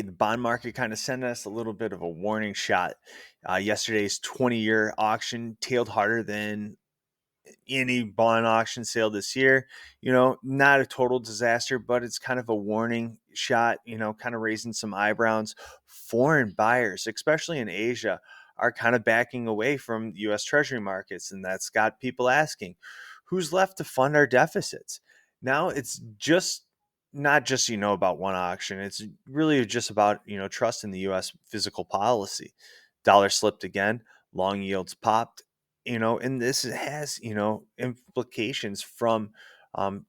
The bond market kind of sent us a little bit of a warning shot. Yesterday's 20-year auction tailed harder than any bond auction sale this year. Not a total disaster, but it's kind of a warning shot, kind of raising some eyebrows. Foreign buyers, especially in Asia, are kind of backing away from US Treasury markets. And that's got people asking, who's left to fund our deficits? Now it's just not just, about one auction. It's really just about, trust in the US physical policy. Dollar slipped again, long yields popped, and this has, implications from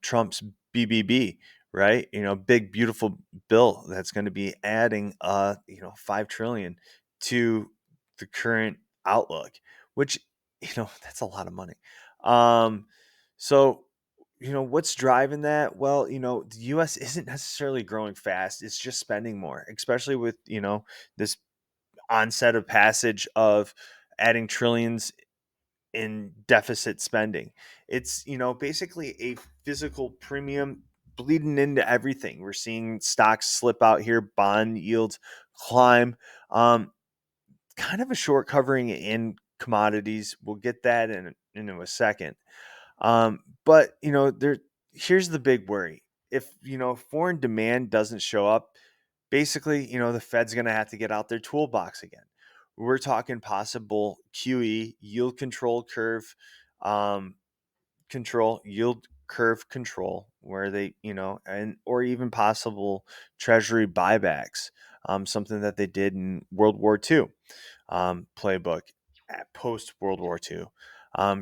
Trump's BBB, right? Big beautiful bill that's going to be adding 5 trillion to the current outlook, which, that's a lot of money. So what's driving that? Well, the US isn't necessarily growing fast. It's just spending more, especially with, this onset of passage of adding trillions in deficit spending. It's, basically a physical premium bleeding into everything. We're seeing stocks slip out here, bond yields climb. Kind of a short covering in commodities. We'll get that in a second. But here's the big worry. If foreign demand doesn't show up, basically, the Fed's going to have to get out their toolbox again. We're talking possible QE, um, yield curve control, where they, and or even possible Treasury buybacks, something that they did in World War II, playbook at post World War II.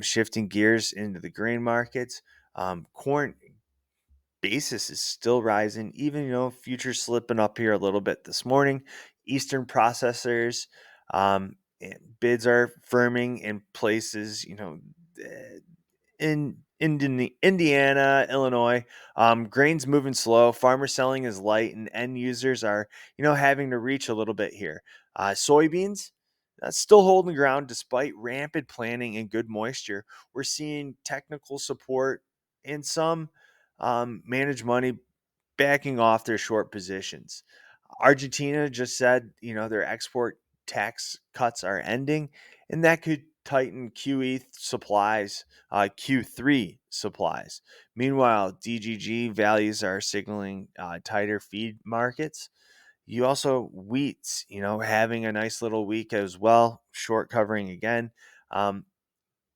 Shifting gears into the grain markets, corn basis is still rising, even futures slipping up here a little bit this morning. Eastern processors, and bids are firming in places, eh, in Indiana, Illinois. Grains moving slow. Farmer selling is light, and end users are, having to reach a little bit here. Soybeans, still holding ground despite rampant planting and good moisture. We're seeing technical support and some managed money backing off their short positions. Argentina just said, their export tax cuts are ending, and that could tighten QE supplies, Q3 supplies. Meanwhile, DGG values are signaling tighter feed markets. You also wheats, having a nice little week as well, short covering again. Um,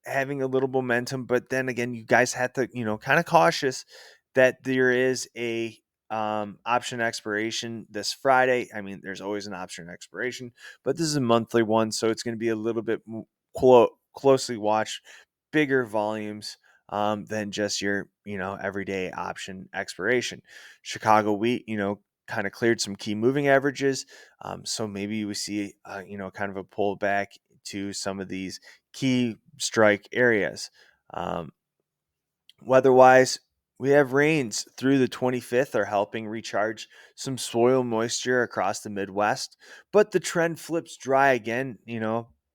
Having a little momentum, but then again, you guys have to, kind of cautious that there is a option expiration this Friday. I mean, there's always an option expiration, but this is a monthly one, so it's going to be a little bit closely watched, bigger volumes than just your, everyday option expiration. Chicago wheat, kind of cleared some key moving averages, so maybe we see, kind of a pullback to some of these key strike areas. Um, Weather-wise, we have rains through the 25th are helping recharge some soil moisture across the Midwest, but the trend flips dry again,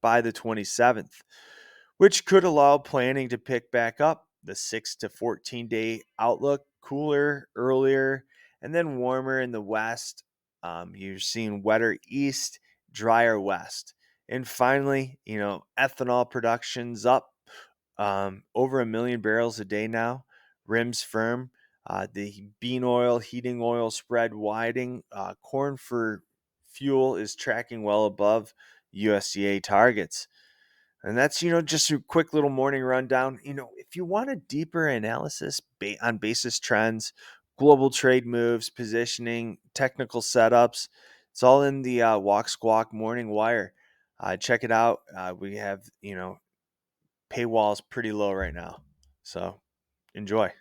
by the 27th, which could allow planting to pick back up. The 6 to 14-day outlook, cooler earlier and then warmer in the west. You're seeing wetter east, drier west. And finally, ethanol production's up, over 1 million barrels a day now. Rims firm. The bean oil, heating oil spread widening. Corn for fuel is tracking well above USDA targets. And that's, just a quick little morning rundown. If you want a deeper analysis on basis trends, global trade moves, positioning, technical setups, it's all in the Walk-Squawk Morning Wire. Check it out. We have, paywall's pretty low right now. So enjoy.